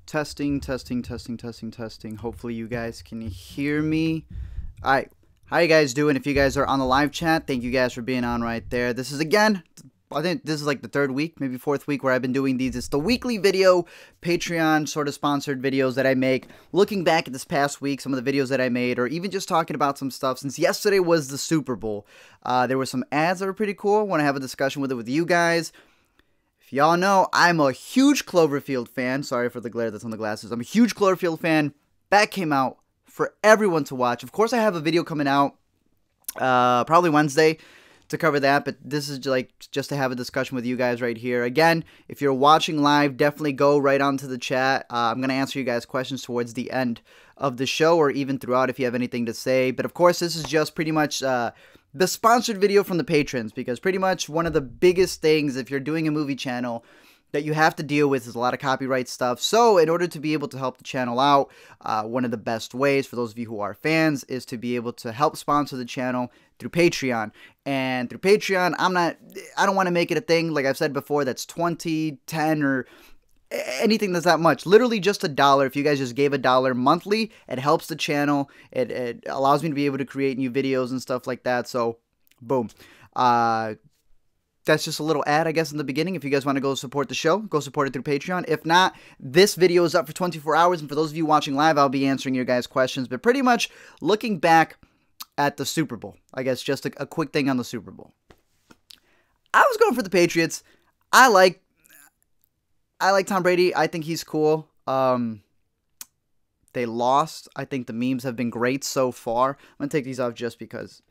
Testing, testing, testing, testing, testing. Hopefully you guys can hear me. All right. How you guys doing? If you guys are on the live chat, thank you guys for being on right there. This is, again, I think this is like the third week, maybe fourth week where I've been doing these. It's the weekly video, Patreon sort of sponsored videos that I make. Looking back at this past week, some of the videos that I made, or even just talking about some stuff. Since yesterday was the Super Bowl, there were some ads that were pretty cool. I want to have a discussion with it with you guys. If y'all know, I'm a huge Cloverfield fan. Sorry for the glare that's on the glasses. I'm a huge Cloverfield fan. That came out for everyone to watch. Of course, I have a video coming out probably Wednesday to cover that, but this is like just to have a discussion with you guys right here. Again, if you're watching live, definitely go right onto the chat. I'm going to answer you guys questions towards the end of the show or even throughout if you have anything to say. But of course, this is just pretty much the sponsored video from the patrons, because pretty much one of the biggest things if you're doing a movie channel that you have to deal with is a lot of copyright stuff. So in order to be able to help the channel out, one of the best ways for those of you who are fans is to be able to help sponsor the channel through Patreon. And through Patreon, I don't want to make it a thing, like I've said before, that's 20, 10, or anything that's that much. Literally just $1. If you guys just gave $1 monthly, it helps the channel. It allows me to be able to create new videos and stuff like that. So, boom. That's just a little ad, I guess, in the beginning. If you guys want to go support the show, go support it through Patreon. If not, this video is up for 24 hours. And for those of you watching live, I'll be answering your guys' questions. But pretty much looking back at the Super Bowl, I guess just a quick thing on the Super Bowl. I was going for the Patriots. I like Tom Brady. I think he's cool. They lost. I think the memes have been great so far. I'm going to take these off just because.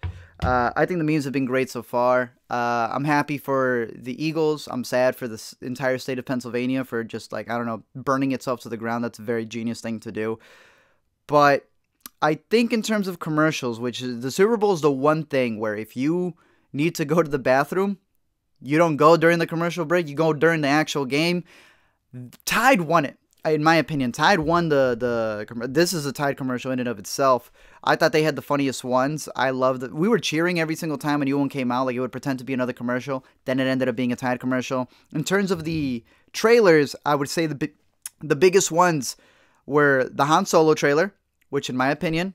I think the memes have been great so far. I'm happy for the Eagles. I'm sad for the entire state of Pennsylvania for just, like, I don't know, burning itself to the ground. That's a very genius thing to do. But I think in terms of commercials, which is the Super Bowl is the one thing where if you need to go to the bathroom, you don't go during the commercial break. You go during the actual game. Tide won it, in my opinion. Tide won this is a Tide commercial in and of itself. I thought they had the funniest ones. I loved it. We were cheering every single time a new one came out. Like, it would pretend to be another commercial. Then it ended up being a Tide commercial. In terms of the trailers, I would say the biggest ones were the Han Solo trailer, which in my opinion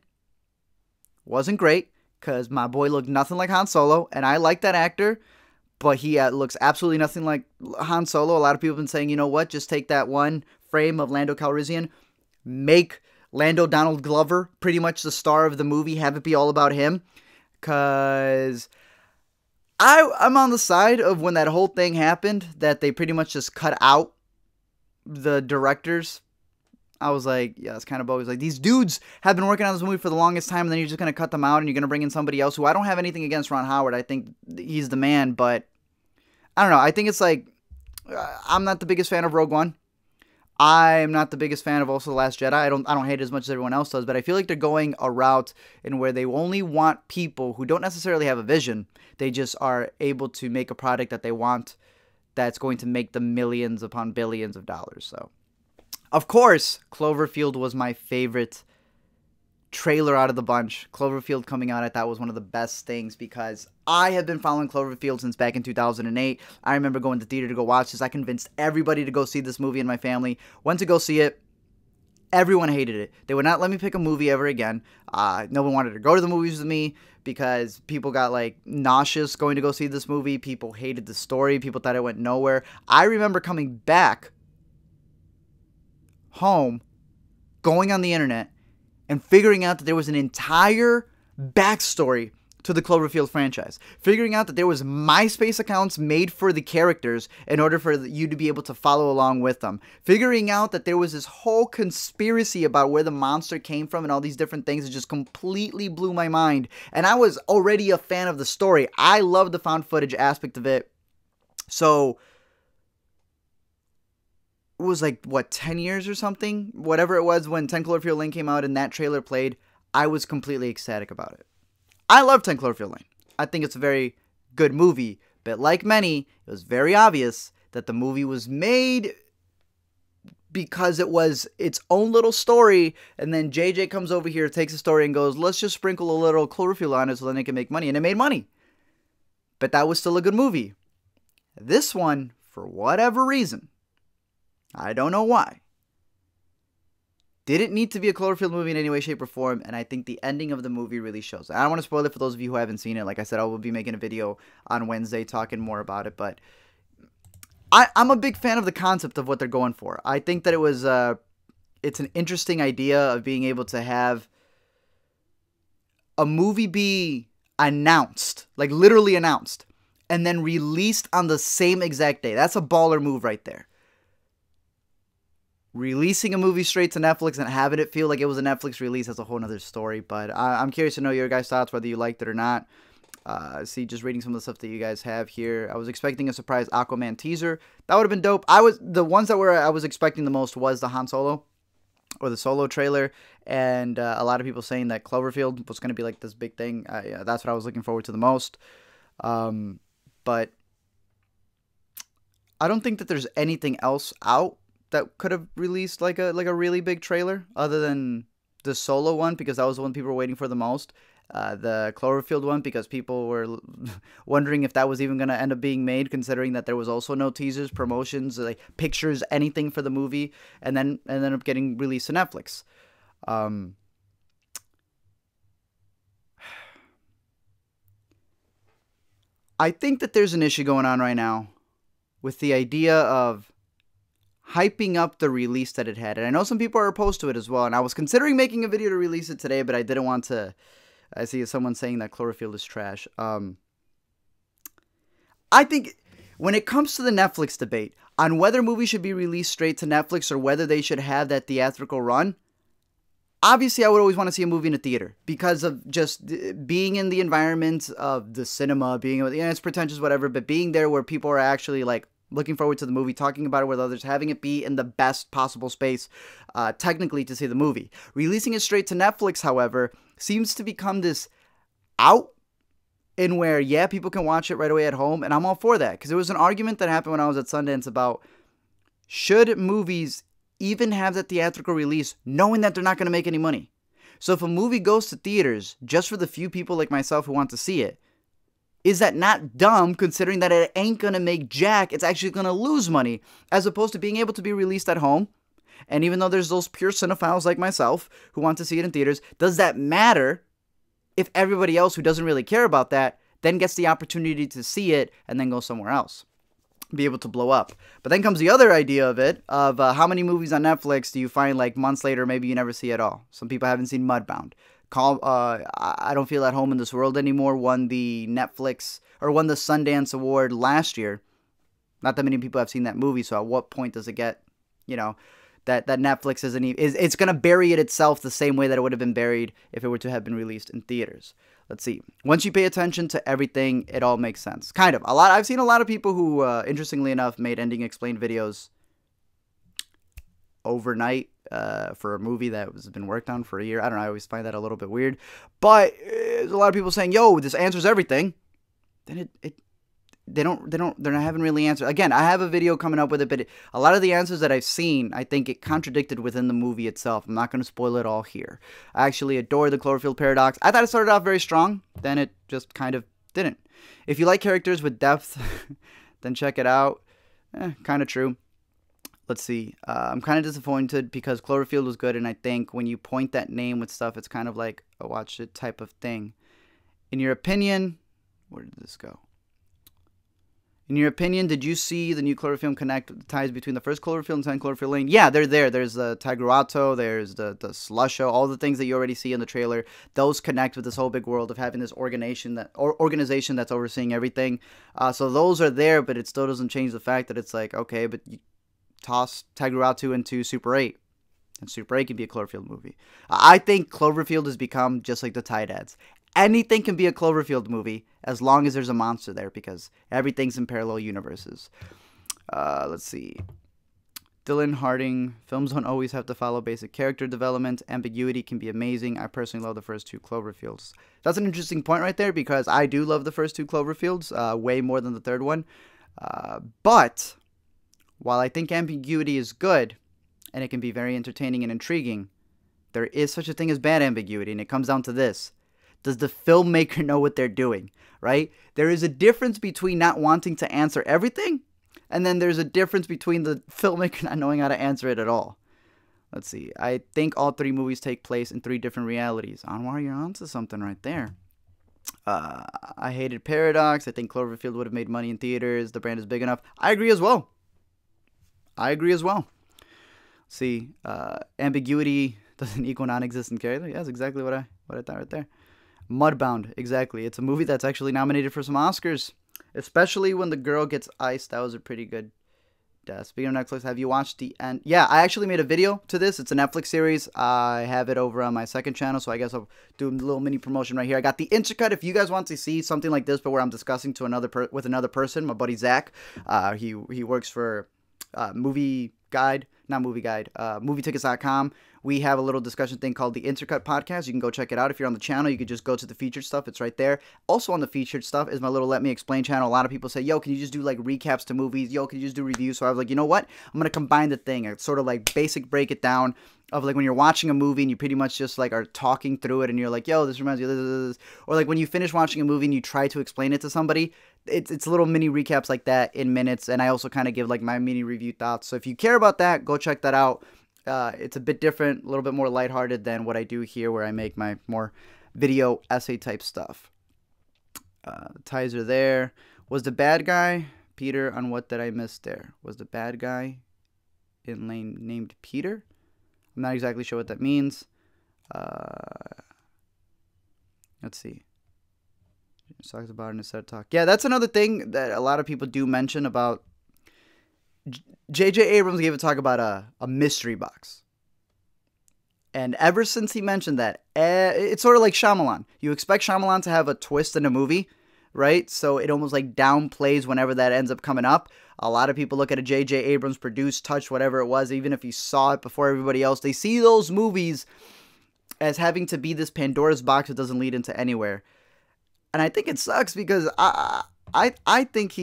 wasn't great because my boy looked nothing like Han Solo, and I like that actor. But he looks absolutely nothing like Han Solo. A lot of people have been saying, you know what, just take that one frame of Lando Calrissian, make Lando Donald Glover pretty much the star of the movie, have it be all about him. Because I'm on the side of when that whole thing happened, that they pretty much just cut out the directors. I was like, yeah, it's kind of bogus. Like, these dudes have been working on this movie for the longest time, and then you're just going to cut them out, and you're going to bring in somebody else who I don't have anything against Ron Howard. I think he's the man, but I don't know. I think it's like, I'm not the biggest fan of Rogue One. I'm not the biggest fan of also The Last Jedi. I don't hate it as much as everyone else does, but I feel like they're going a route in where they only want people who don't necessarily have a vision. They just are able to make a product that they want that's going to make them millions upon billions of dollars. So, of course, Cloverfield was my favorite trailer out of the bunch. Cloverfield coming out, I thought was one of the best things because I have been following Cloverfield since back in 2008. I remember going to theater to go watch this. I convinced everybody to go see this movie in my family. Went to go see it. Everyone hated it. They would not let me pick a movie ever again. No one wanted to go to the movies with me because people got, like, nauseous going to go see this movie. People hated the story. People thought it went nowhere. I remember coming back home, going on the internet, and figuring out that there was an entire backstory to the Cloverfield franchise. Figuring out that there was MySpace accounts made for the characters in order for you to be able to follow along with them. Figuring out that there was this whole conspiracy about where the monster came from and all these different things. It just completely blew my mind. And I was already a fan of the story. I love the found footage aspect of it. So it was like, what, 10 years or something? Whatever it was when 10 Cloverfield Lane came out and that trailer played, I was completely ecstatic about it. I love 10 Cloverfield Lane. I think it's a very good movie, but like many, it was very obvious that the movie was made because it was its own little story, and then JJ comes over here, takes the story, and goes, let's just sprinkle a little Cloverfield on it so then they can make money, and it made money. But that was still a good movie. This one, for whatever reason, I don't know why, Didn't need to be a Cloverfield movie in any way, shape, or form, and I think the ending of the movie really shows it. I don't want to spoil it for those of you who haven't seen it. Like I said, I will be making a video on Wednesday talking more about it, but I'm a big fan of the concept of what they're going for. I think that it's an interesting idea of being able to have a movie be announced, like literally announced, and then released on the same exact day. That's a baller move right there. Releasing a movie straight to Netflix and having it feel like it was a Netflix release, that's a whole nother story. But I'm curious to know your guys' thoughts, whether you liked it or not. See, just reading some of the stuff that you guys have here. I was expecting a surprise Aquaman teaser. That would have been dope. The ones that I was expecting the most was the Han Solo or the Solo trailer, and a lot of people saying that Cloverfield was going to be like this big thing. That's what I was looking forward to the most. But I don't think that there's anything else out that could have released like a really big trailer other than the Solo one, because that was the one people were waiting for the most. The Cloverfield one, because people were wondering if that was even going to end up being made, considering that there was also no teasers, promotions, like pictures, anything for the movie, and then ended up getting released to Netflix. I think that there's an issue going on right now with the idea of hyping up the release that it had. And I know some people are opposed to it as well, and I was considering making a video to release it today, but I didn't want to. I see someone saying that Cloverfield is trash. I think when it comes to the Netflix debate on whether movies should be released straight to Netflix or whether they should have that theatrical run, obviously I would always want to see a movie in a theater because of just being in the environment of the cinema, being, it's pretentious, whatever, but being there where people are actually like looking forward to the movie, talking about it with others, having it be in the best possible space, technically, to see the movie. Releasing it straight to Netflix, however, seems to become this out in where, yeah, people can watch it right away at home, and I'm all for that, because there was an argument that happened when I was at Sundance about should movies even have that theatrical release knowing that they're not going to make any money. So if a movie goes to theaters just for the few people like myself who want to see it, is that not dumb, considering that it ain't going to make jack? It's actually going to lose money, as opposed to being able to be released at home. And even though there's those pure cinephiles like myself who want to see it in theaters, does that matter if everybody else who doesn't really care about that then gets the opportunity to see it and then go somewhere else, be able to blow up? But then comes the other idea of it, of how many movies on Netflix do you find like months later maybe you never see at all? Some people haven't seen Mudbound. I Don't Feel at Home in This World Anymore won the Sundance Award last year. Not that many people have seen that movie, so at what point does it get, that Netflix it's going to bury it itself the same way that it would have been buried if it were to have been released in theaters. Let's see. Once you pay attention to everything, it all makes sense. Kind of. I've seen a lot of people who, interestingly enough, made ending explained videos overnight for a movie that has been worked on for a year. I don't know. I always find that a little bit weird. But there's a lot of people saying, yo, this answers everything. Then they're not having really answered. Again, I have a video coming up with it, but a lot of the answers that I've seen, I think it contradicted within the movie itself. I'm not going to spoil it all here. I actually adore the Cloverfield paradox. I thought it started off very strong, then it just kind of didn't. If you like characters with depth, then check it out. Kind of true. Let's see. I'm kind of disappointed because Cloverfield was good, and I think when you point that name with stuff, it's kind of like a watch it type of thing. In your opinion, where did this go? In your opinion, did you see the new Cloverfield connect the ties between the first Cloverfield and second Cloverfield Lane? Yeah, they're there. There's the Tigruato, there's the Slusho, all the things that you already see in the trailer. Those connect with this whole big world of having this organization that's overseeing everything. So those are there, but it still doesn't change the fact that it's like, okay, but you toss Tigruato into Super 8. And Super 8 can be a Cloverfield movie. I think Cloverfield has become just like the Tide-Ads. Anything can be a Cloverfield movie as long as there's a monster there, because everything's in parallel universes. Let's see. Dylan Harding, films don't always have to follow basic character development. Ambiguity can be amazing. I personally love the first two Cloverfields. That's an interesting point right there, because I do love the first two Cloverfields way more than the third one. But while I think ambiguity is good, and it can be very entertaining and intriguing, there is such a thing as bad ambiguity, and it comes down to this. Does the filmmaker know what they're doing, right? There is a difference between not wanting to answer everything, and then there's a difference between the filmmaker not knowing how to answer it at all. Let's see. I think all 3 movies take place in 3 different realities. Anwar, you're onto something right there. I hated Paradox. I think Cloverfield would have made money in theaters. The brand is big enough. I agree as well. See, ambiguity doesn't equal non-existent character. Yeah, that's exactly what I thought right there. Mudbound, exactly. It's a movie that's actually nominated for some Oscars, especially when the girl gets iced. That was a pretty good death. Speaking of Netflix, have you watched the end? Yeah, I actually made a video to this. It's a Netflix series. I have it over on my second channel, so I guess I'll do a little mini promotion right here. I got the intercut. If you guys want to see something like this, but where I'm discussing to with another person, my buddy Zach, he works for movietickets.com. We have a little discussion thing called the Intercut Podcast. You can go check it out. If you're on the channel, you can just go to the featured stuff. It's right there. Also on the featured stuff is my little Let Me Explain channel. A lot of people say, yo, can you just do like recaps to movies? Yo, can you just do reviews? So I was like, you know what? I'm going to combine the thing. It's sort of like basic break it down of like when you're watching a movie and you pretty much just like are talking through it and you're like, yo, this reminds me of this. Or like when you finish watching a movie and you try to explain it to somebody, it's little mini recaps like that in minutes. And I also kind of give like my mini review thoughts. So if you care about that, go check that out. It's a bit different, a little bit more lighthearted than what I do here where I make my more video essay type stuff. The ties are there. Was the bad guy Peter on What Did I Miss There? Was the bad guy in Lane named Peter? I'm not exactly sure what that means. Let's see. Talks about it in a set talk. Yeah, that's another thing that a lot of people do mention about. J.J. Abrams gave a talk about a mystery box. And ever since he mentioned that, it's sort of like Shyamalan. You expect Shyamalan to have a twist in a movie, right? So it almost like downplays whenever that ends up coming up. A lot of people look at a J.J. Abrams produced, touched, whatever it was, even if he saw it before everybody else. They see those movies as having to be this Pandora's box that doesn't lead into anywhere. And I think it sucks because I think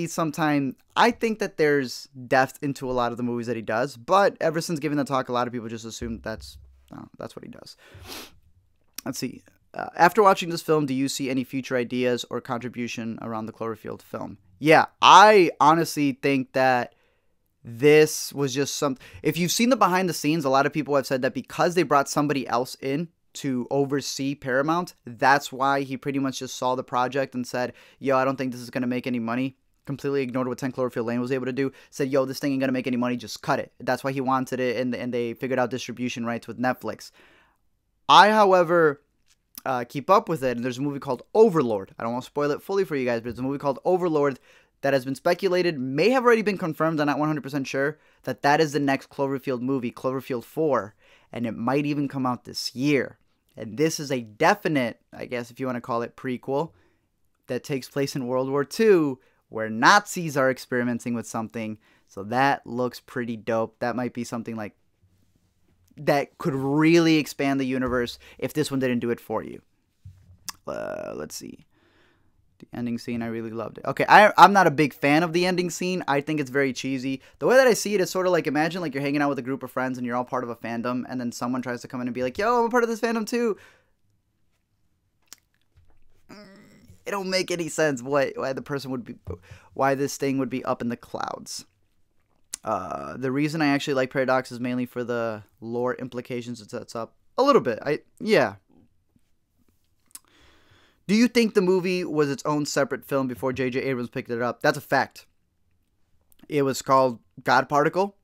I think that there's depth into a lot of the movies that he does, but ever since giving the talk, a lot of people just assume that's what he does. Let's see. After watching this film, do you see any future ideas or contribution around the Cloverfield film? Yeah, I honestly think that this was just some. If you've seen the behind the scenes, a lot of people have said that because they brought somebody else in to oversee Paramount, that's why he pretty much just saw the project and said, yo, I don't think this is going to make any money. Completely ignored what 10 Cloverfield Lane was able to do. Said, yo, this thing ain't going to make any money. Just cut it. That's why he wanted it, and they figured out distribution rights with Netflix. I, however, keep up with it, and there's a movie called Overlord. I don't want to spoil it fully for you guys, but it's a movie called Overlord that has been speculated, may have already been confirmed, I'm not 100% sure, that is the next Cloverfield movie, Cloverfield 4, and it might even come out this year. And this is a definite, I guess if you want to call it, prequel that takes place in World War II, where Nazis are experimenting with something. So that looks pretty dope. That might be something like that could really expand the universe if this one didn't do it for you. Let's see. The ending scene, I really loved it. Okay, I'm not a big fan of the ending scene. I think it's very cheesy. The way that I see it is sort of like, imagine like you're hanging out with a group of friends and you're all part of a fandom, and then someone tries to come in and be like, yo, I'm a part of this fandom too. It don't make any sense why the person would be, why this thing would be up in the clouds. The reason I actually like Paradox is mainly for the lore implications it sets up. A little bit. Yeah. Do you think the movie was its own separate film before J.J. Abrams picked it up? That's a fact. It was called God Particle.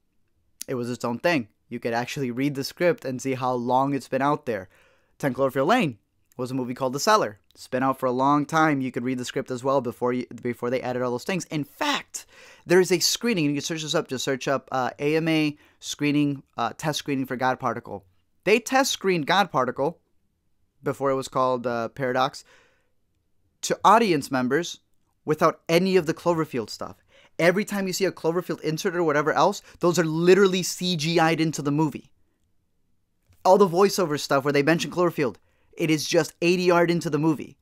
It was its own thing. You could actually read the script and see how long it's been out there. 10 Cloverfield Lane was a movie called The Cellar. It's been out for a long time. You could read the script as well before they added all those things. In fact, there is a screening. You can search this up. Just search up AMA screening, test screening for God Particle. They test screened God Particle before it was called Paradox to audience members without any of the Cloverfield stuff. Every time you see a Cloverfield insert or whatever else, those are literally CGI'd into the movie. All the voiceover stuff where they mention Cloverfield, it is just ADR'd into the movie.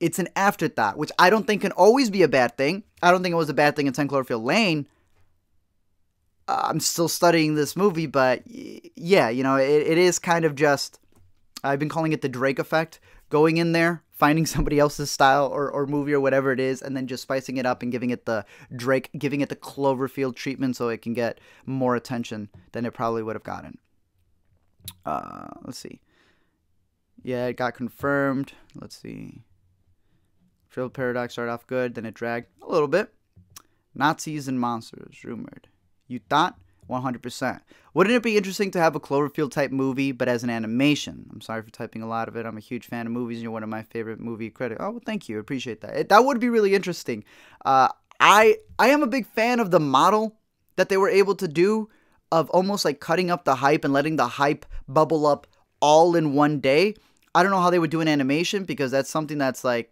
It's an afterthought, which I don't think can always be a bad thing. I don't think it was a bad thing in 10 Cloverfield Lane. I'm still studying this movie, but yeah, you know, it is kind of just, I've been calling it the Drake effect. going in there, finding somebody else's style or movie or whatever it is, and then just spicing it up and giving it the Cloverfield treatment so it can get more attention than it probably would have gotten. Let's see. Yeah, it got confirmed. Let's see. Field Paradox started off good, then it dragged a little bit. Nazis and monsters, rumored. You thought? 100%. Wouldn't it be interesting to have a Cloverfield type movie, but as an animation? I'm sorry for typing a lot of it. I'm a huge fan of movies. You're one of my favorite movie critics. Oh, well, thank you. I appreciate that. That would be really interesting. I am a big fan of the model that they were able to do of almost like cutting up the hype and letting the hype bubble up all in one day. I don't know how they would do an animation because that's something that's like,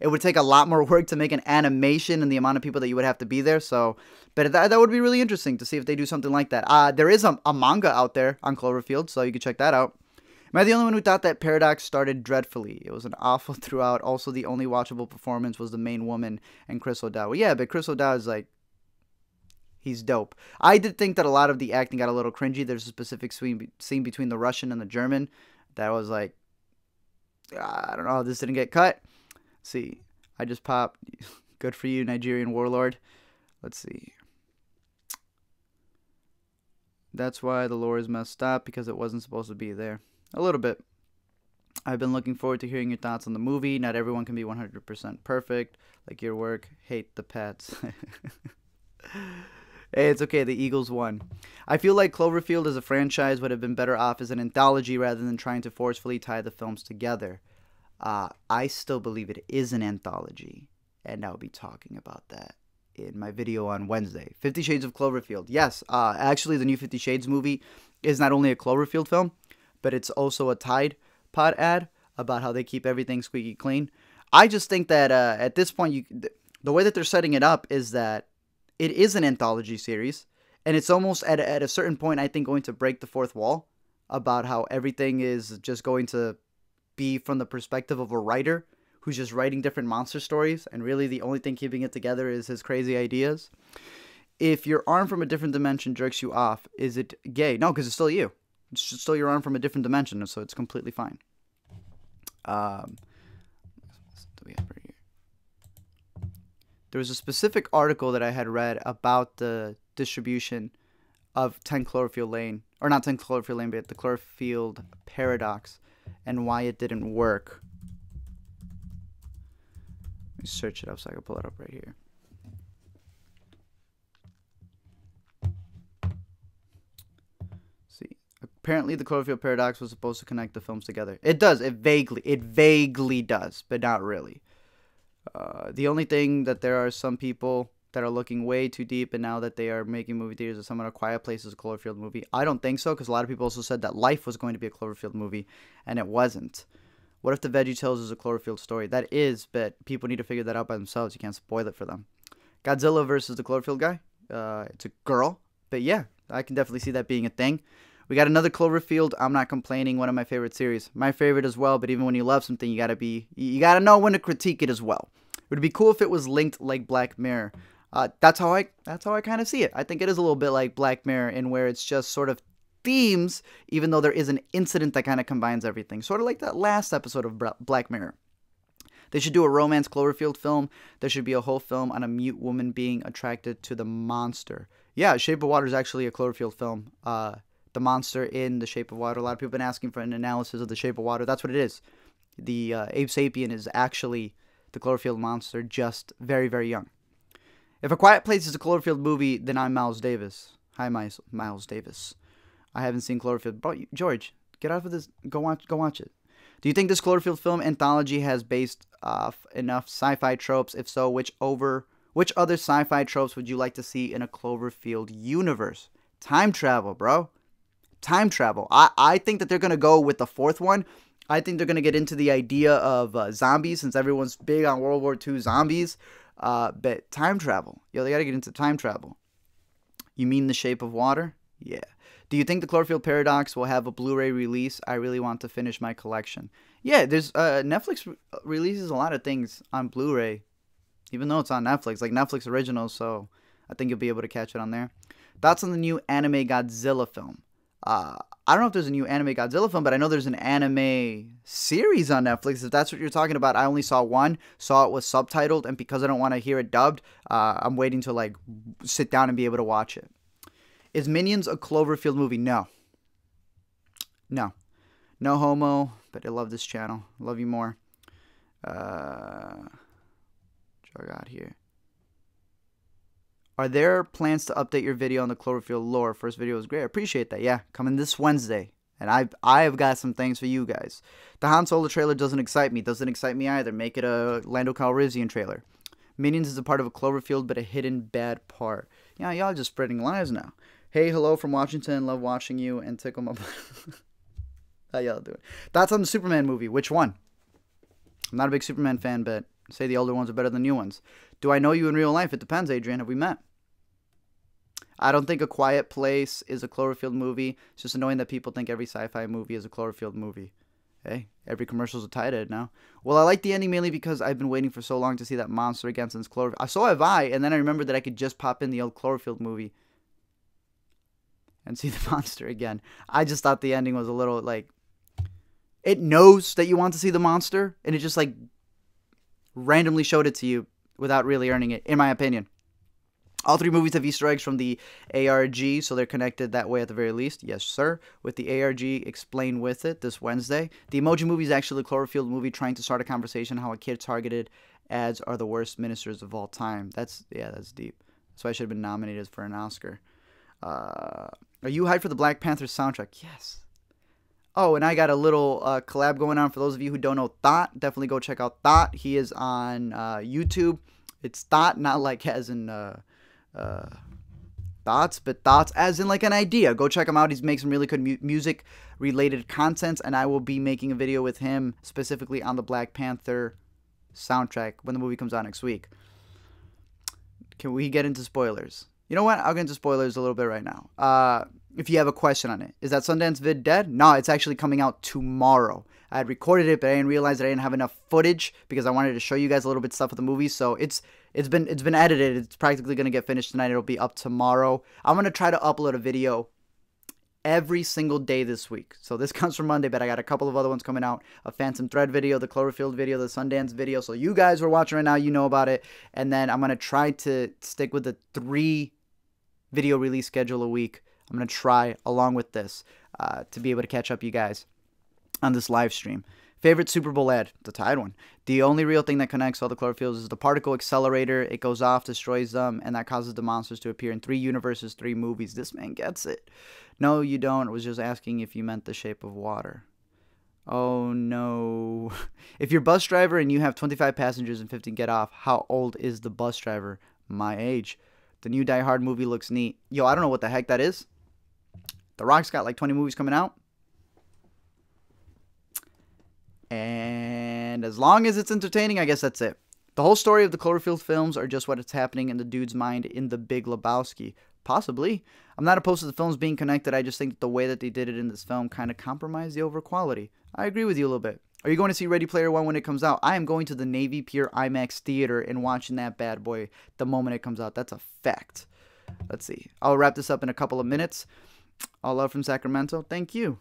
it would take a lot more work to make an animation and the amount of people that you would have to be there. So, but that would be really interesting to see if they do something like that. There is a manga out there on Cloverfield, so you can check that out. Am I the only one who thought that Paradox started dreadfully? It was an awful throughout. Also, the only watchable performance was the main woman and Chris O'Dowd. Well, yeah, but Chris O'Dowd is like, he's dope. I did think that a lot of the acting got a little cringy. There's a specific scene between the Russian and the German that was like, I don't know how this didn't get cut. Let's see, I just popped. Good for you, Nigerian warlord. Let's see. That's why the lore is messed up, because it wasn't supposed to be there. A little bit. I've been looking forward to hearing your thoughts on the movie. Not everyone can be 100% perfect. Like your work. Hate the pets. Hey, it's okay. The Eagles won. I feel like Cloverfield as a franchise would have been better off as an anthology rather than trying to forcefully tie the films together. I still believe it is an anthology, and I'll be talking about that in my video on Wednesday. 50 Shades of Cloverfield. Yes, actually the new 50 Shades movie is not only a Cloverfield film, but it's also a Tide Pod ad about how they keep everything squeaky clean. I just think that at this point, the way that they're setting it up is that it is an anthology series, and it's almost at a certain point, I think, going to break the fourth wall about how everything is just going to be from the perspective of a writer who's just writing different monster stories, and really the only thing keeping it together is his crazy ideas. If your arm from a different dimension jerks you off, is it gay? No, because it's still you. It's just still your arm from a different dimension, so it's completely fine. What do we have right here? There was a specific article that I had read about the distribution of 10 Cloverfield Lane, or not 10 Cloverfield Lane, but the Cloverfield Paradox, and why it didn't work. Let me search it up so I can pull it up right here. See, apparently the Cloverfield Paradox was supposed to connect the films together. It does. It vaguely does, but not really. The only thing that there are some people that are looking way too deep, and now that they are making movie theaters of someone, A Quiet Place is a Cloverfield movie. I don't think so, because a lot of people also said that Life was going to be a Cloverfield movie, and it wasn't. What if the Veggie Tales is a Cloverfield story? That is, but people need to figure that out by themselves. You can't spoil it for them. Godzilla versus the Cloverfield guy. It's a girl, but yeah, I can definitely see that being a thing. We got another Cloverfield. I'm not complaining. One of my favorite series. My favorite as well, but even when you love something, you gotta know when to critique it as well. It would be cool if it was linked like Black Mirror. That's how I kind of see it. I think it is a little bit like Black Mirror, in where it's just sort of themes, even though there is an incident that kind of combines everything. Sort of like that last episode of Black Mirror. They should do a romance Cloverfield film. There should be a whole film on a mute woman being attracted to the monster. Yeah, Shape of Water is actually a Cloverfield film. The monster in The Shape of Water. A lot of people have been asking for an analysis of The Shape of Water. That's what it is. The Abe Sapien is actually the Cloverfield monster, just very, very young. If A Quiet Place is a Cloverfield movie, then I'm Miles Davis. Hi, Miles Davis. I haven't seen Cloverfield. Bro, George, get off of this. Go watch it. Do you think this Cloverfield film anthology has based off enough sci-fi tropes? If so, which other sci-fi tropes would you like to see in a Cloverfield universe? Time travel, bro. Time travel. I think that they're going to go with the fourth one. I think they're going to get into the idea of zombies, since everyone's big on World War II zombies. But time travel. Yo, they got to get into time travel. You mean The Shape of Water? Yeah. Do you think the Cloverfield Paradox will have a Blu-ray release? I really want to finish my collection. Yeah, there's Netflix releases a lot of things on Blu-ray, even though it's on Netflix, like Netflix originals, so I think you'll be able to catch it on there. Thoughts on the new anime Godzilla film? I don't know if there's a new anime Godzilla film, but I know there's an anime series on Netflix. If that's what you're talking about, I only saw one, saw it was subtitled, and because I don't want to hear it dubbed, I'm waiting to like sit down and be able to watch it. Is Minions a Cloverfield movie? No. No. No homo, but I love this channel. Love you more. What I got here. Are there plans to update your video on the Cloverfield lore? First video was great. I appreciate that. Yeah, coming this Wednesday. And I've got some things for you guys. The Han Solo trailer doesn't excite me. Doesn't excite me either. Make it a Lando Calrissian trailer. Minions is a part of a Cloverfield, but a hidden bad part. Yeah, y'all just spreading lies now. Hey, hello from Washington. Love watching you and tickle my butt. How y'all doing? Thoughts on the Superman movie. Which one? I'm not a big Superman fan, but say the older ones are better than new ones. Do I know you in real life? It depends, Adrian. Have we met? I don't think A Quiet Place is a Cloverfield movie. It's just annoying that people think every sci-fi movie is a Cloverfield movie. Hey, every commercial's a tie-head now. Well, I like the ending mainly because I've been waiting for so long to see that monster again since Cloverfield. So have I, and then I remembered that I could just pop in the old Cloverfield movie and see the monster again. I just thought the ending was a little, like, it knows that you want to see the monster, and it just, like, randomly showed it to you without really earning it, in my opinion. All three movies have Easter eggs from the ARG, so they're connected that way at the very least. Yes, sir. With the ARG, explain with it this Wednesday. The Emoji Movie is actually a Cloverfield movie trying to start a conversation how a kid-targeted ads are the worst ministers of all time. That's deep. That's why I should have been nominated for an Oscar. Are you hyped for the Black Panther soundtrack? Yes. Oh, and I got a little collab going on. For those of you who don't know Thought, definitely go check out Thought. He is on YouTube. It's Thought, not like as in thoughts, but thoughts as in like an idea. Go check him out. He's making some really good music related content, and I will be making a video with him specifically on the Black Panther soundtrack when the movie comes out next week. Can we get into spoilers? You know what? I'll get into spoilers a little bit right now. If you have a question on it. Is that Sundance vid dead? No, it's actually coming out tomorrow. I had recorded it, but I didn't realize that I didn't have enough footage because I wanted to show you guys a little bit of stuff of the movie. So it's been edited. It's practically going to get finished tonight. It'll be up tomorrow. I'm going to try to upload a video every single day this week. So this comes from Monday, but I got a couple of other ones coming out. A Phantom Thread video, the Cloverfield video, the Sundance video. So you guys who are watching right now, you know about it. And then I'm going to try to stick with the 3 video release schedule a week. I'm going to try, along with this, to be able to catch up you guys on this live stream. Favorite Super Bowl ad? The tied one. The only real thing that connects all the Cloverfields is the particle accelerator. It goes off, destroys them, and that causes the monsters to appear in 3 universes, 3 movies. This man gets it. No, you don't. I was just asking if you meant The Shape of Water. Oh, no. If you're a bus driver and you have 25 passengers and 15 get off, how old is the bus driver? My age. The new Die Hard movie looks neat. Yo, I don't know what the heck that is. The Rock's got like 20 movies coming out. And as long as it's entertaining, I guess that's it. The whole story of the Cloverfield films are just what is happening in the dude's mind in The Big Lebowski. Possibly. I'm not opposed to the films being connected. I just think that the way that they did it in this film kind of compromised the overall quality. I agree with you a little bit. Are you going to see Ready Player One when it comes out? I am going to the Navy Pier IMAX theater and watching that bad boy the moment it comes out. That's a fact. Let's see. I'll wrap this up in a couple of minutes. All love from Sacramento. Thank you.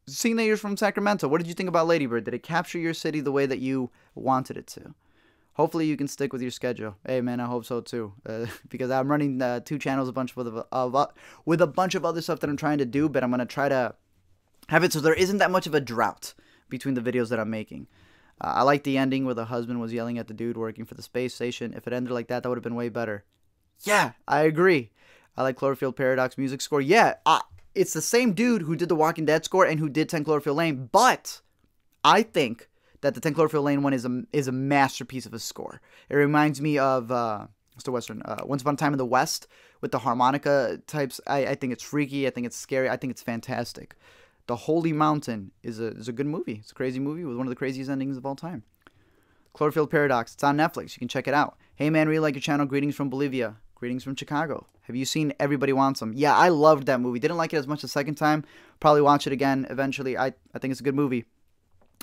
Seeing that you're from Sacramento, what did you think about Lady Bird? Did it capture your city the way that you wanted it to? Hopefully you can stick with your schedule. Hey man, I hope so too. Because I'm running 2 channels, with a bunch of other stuff that I'm trying to do, but I'm gonna try to have it so there isn't that much of a drought between the videos that I'm making. I like the ending where the husband was yelling at the dude working for the space station. If it ended like that, that would have been way better. Yeah, I agree. I like Cloverfield Paradox music score. Yeah, it's the same dude who did the Walking Dead score and who did 10 Cloverfield Lane, but I think that the 10 Cloverfield Lane one is a masterpiece of a score. It reminds me of what's the Western? Once Upon a Time in the West with the harmonica types. I think it's freaky. I think it's scary. I think it's fantastic. The Holy Mountain is a good movie. It's a crazy movie with one of the craziest endings of all time. Cloverfield Paradox. It's on Netflix. You can check it out. Hey man, really like your channel. Greetings from Bolivia. Greetings from Chicago. Have you seen Everybody Wants Them? Yeah, I loved that movie. Didn't like it as much the second time. Probably watch it again eventually. I think it's a good movie.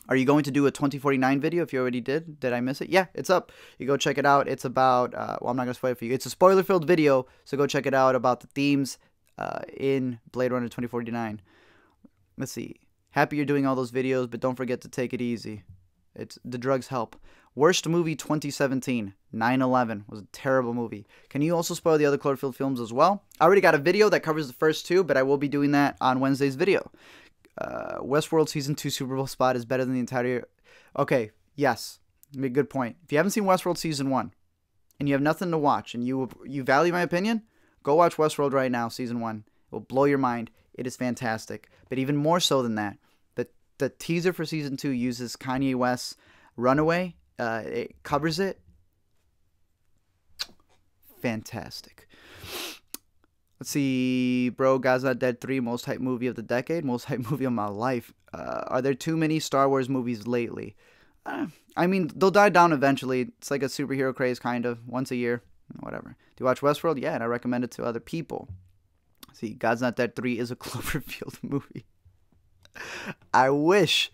Are you going to do a 2049 video if you already did? Did I miss it? Yeah, it's up. You go check it out. It's about, well, I'm not going to spoil it for you. It's a spoiler-filled video, so go check it out about the themes in Blade Runner 2049. Let's see. Happy you're doing all those videos, but don't forget to take it easy. The drugs help. Worst movie 2017. 9/11 was a terrible movie. Can you also spoil the other Cloverfield films as well? I already got a video that covers the first two, but I will be doing that on Wednesday's video. Westworld Season 2 Super Bowl spot is better than the entire... Okay, yes. Make a good point. If you haven't seen Westworld Season 1, and you have nothing to watch, and you value my opinion, go watch Westworld right now, Season 1. It will blow your mind. It is fantastic. But even more so than that, the teaser for Season 2 uses Kanye West's Runaway. It covers it. Fantastic. Let's see. Bro, God's Not Dead 3, most hype movie of the decade. Most hype movie of my life. Are there too many Star Wars movies lately? I mean, they'll die down eventually. It's like a superhero craze, kind of. Once a year. Whatever. Do you watch Westworld? Yeah, and I recommend it to other people. See, God's Not Dead 3 is a Cloverfield movie. I wish.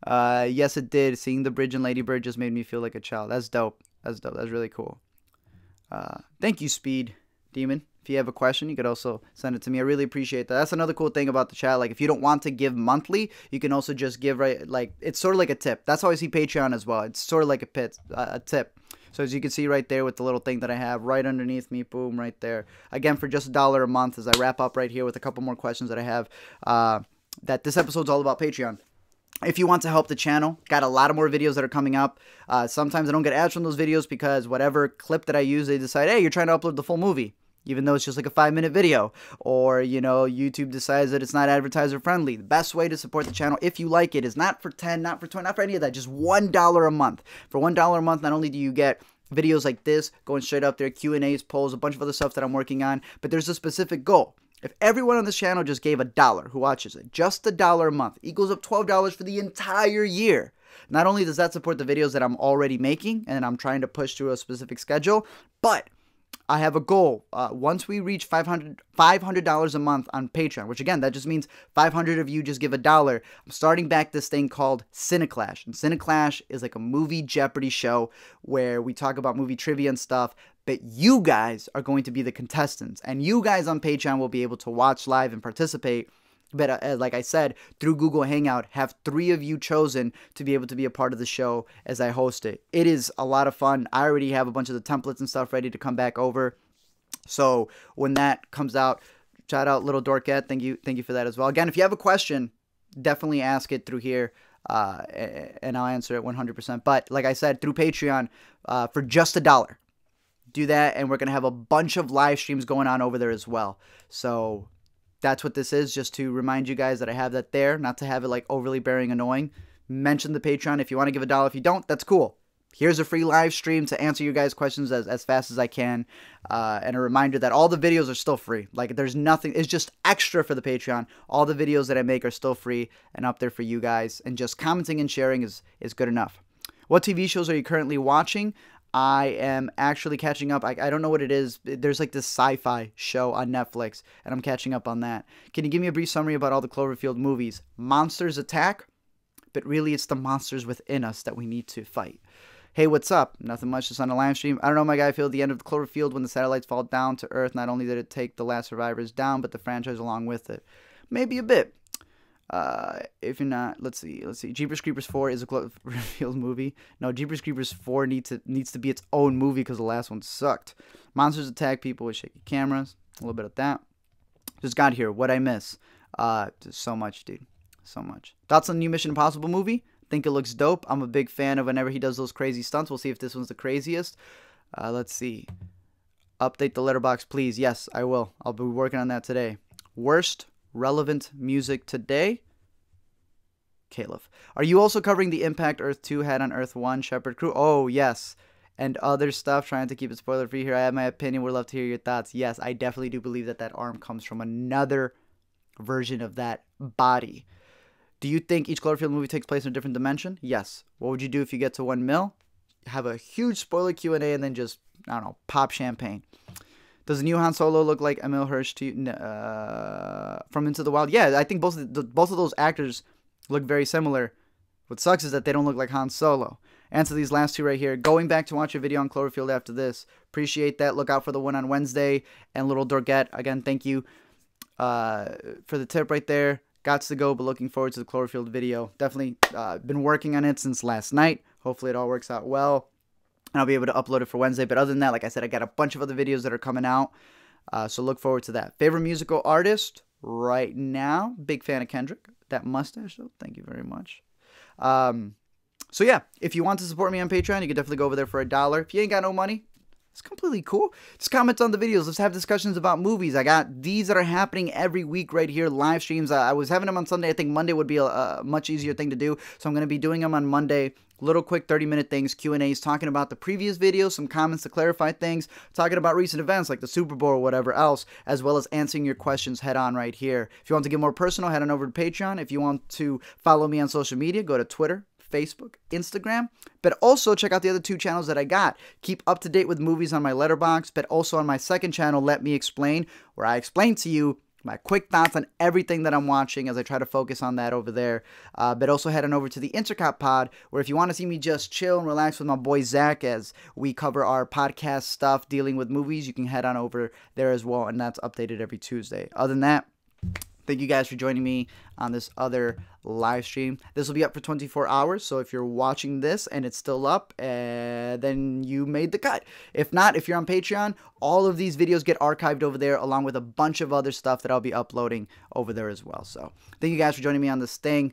Yes, it did. Seeing the bridge in Lady Bird just made me feel like a child. That's dope. That's dope. That's really cool. Thank you, Speed Demon. If you have a question, you could also send it to me. I really appreciate that. That's another cool thing about the chat. Like, if you don't want to give monthly, you can also just give, right? Like, it's sort of like a tip. That's how I see Patreon as well. It's sort of like a tip. So as you can see right there with the little thing that I have right underneath me, boom, right there. Again, for just $1 a month, as I wrap up right here with a couple more questions that I have, that this episode's all about Patreon. If you want to help the channel, got a lot of more videos that are coming up. Sometimes I don't get ads from those videos because whatever clip that I use, they decide, hey, you're trying to upload the full movie, even though it's just like a 5-minute video. Or, you know, YouTube decides that it's not advertiser friendly. The best way to support the channel, if you like it, is not for 10, not for 20, not for any of that, just $1 a month. For $1 a month, not only do you get videos like this going straight up there, Q&As, polls, a bunch of other stuff that I'm working on, but there's a specific goal. If everyone on this channel just gave $1 who watches it, just $1 a month, equals up $12 for the entire year. Not only does that support the videos that I'm already making and I'm trying to push through a specific schedule, but I have a goal. Once we reach $500 a month on Patreon, which again, that just means 500 of you just give $1. I'm starting back this thing called Cineclash. And Cineclash is like a movie Jeopardy show where we talk about movie trivia and stuff, but you guys are going to be the contestants. And you guys on Patreon will be able to watch live and participate. But like I said, through Google Hangout, have 3 of you chosen to be able to be a part of the show as I host it. It is a lot of fun. I already have a bunch of the templates and stuff ready to come back over. So when that comes out, shout out Little Dorkette. Thank you for that as well. Again, if you have a question, definitely ask it through here, and I'll answer it 100%. But like I said, through Patreon, for just $1, do that, and we're gonna have a bunch of live streams going on over there as well. So that's what this is, just to remind you guys that I have that there, not to have it like overly bearing annoying. Mention the Patreon if you want to give $1. If you don't, that's cool. Here's a free live stream to answer you guys' questions as fast as I can. And a reminder that all the videos are still free. Like, there's nothing, it's just extra for the Patreon. All the videos that I make are still free and up there for you guys. And just commenting and sharing is good enough. What TV shows are you currently watching? I am actually catching up. I don't know what it is. There's like this sci-fi show on Netflix, and I'm catching up on that. Can you give me a brief summary about all the Cloverfield movies? Monsters attack, but really it's the monsters within us that we need to fight. Hey, what's up? Nothing much, just on a live stream. I don't know, my guy. I feel at the end of Cloverfield, when the satellites fall down to Earth, not only did it take the last survivors down, but the franchise along with it. Maybe a bit. If you're not, let's see. Jeepers Creepers 4 is a Cloverfield movie. No, Jeepers Creepers 4 needs to be its own movie because the last one sucked. Monsters attack people with shaky cameras. A little bit of that. Just got here. What'd I miss? Just so much, dude. So much. Thoughts on the new Mission Impossible movie? Think it looks dope. I'm a big fan of whenever he does those crazy stunts. We'll see if this one's the craziest. Let's see. Update the letterbox, please. Yes, I will. I'll be working on that today. Worst relevant music today? Caliph. Are you also covering the impact Earth 2 had on Earth 1 Shepherd Crew? Oh, yes. And other stuff, trying to keep it spoiler free here. I have my opinion. Would love to hear your thoughts. Yes, I definitely do believe that arm comes from another version of that body. Do you think each Cloverfield movie takes place in a different dimension? Yes. What would you do if you get to 1 mil? Have a huge spoiler Q&A and then just, I don't know, pop champagne. Does the new Han Solo look like Emil Hirsch to you, from Into the Wild? Yeah, I think both of those actors look very similar. What sucks is that they don't look like Han Solo. Answer these last 2 right here. Going back to watch a video on Cloverfield after this. Appreciate that. Look out for the one on Wednesday. And Little Dorkette, again, thank you for the tip right there. got to go, but looking forward to the Cloverfield video. Definitely been working on it since last night. Hopefully it all works out well, and I'll be able to upload it for Wednesday. But other than that, like I said, I got a bunch of other videos that are coming out, so look forward to that. Favorite musical artist right now, big fan of Kendrick. That mustache, though, thank you very much. So yeah, if you want to support me on Patreon, you can definitely go over there for $1. If you ain't got no money, it's completely cool. Just comment on the videos. Let's have discussions about movies. I got these that are happening every week right here, live streams. I was having them on Sunday. I think Monday would be a much easier thing to do, so I'm going to be doing them on Monday. Little quick 30-minute things, Q&As, talking about the previous videos, some comments to clarify things, talking about recent events like the Super Bowl or whatever else, as well as answering your questions head on right here. If you want to get more personal, head on over to Patreon. If you want to follow me on social media, go to Twitter, Facebook, Instagram, but also check out the other 2 channels that I got. Keep up to date with movies on my Letterboxd, but also on my second channel, Let Me Explain, where I explain to you my quick thoughts on everything that I'm watching as I try to focus on that over there. But also head on over to the Intercop Pod, where if you want to see me just chill and relax with my boy Zach as we cover our podcast stuff dealing with movies, you can head on over there as well, and that's updated every Tuesday. Other than that, thank you guys for joining me on this other live stream. This will be up for 24 hours, so if you're watching this and it's still up, then you made the cut. If not, if you're on Patreon, all of these videos get archived over there along with a bunch of other stuff that I'll be uploading over there as well. So thank you guys for joining me on this thing.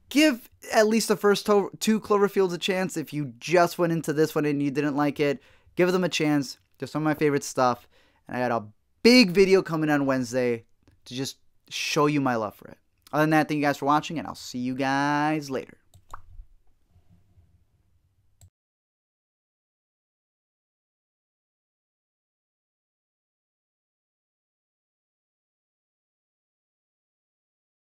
Give at least the first 2 Cloverfields a chance. If you just went into this one and you didn't like it, give them a chance. They're some of my favorite stuff, and I got a big video coming on Wednesday to just show you my love for it. Other than that, thank you guys for watching, and I'll see you guys later.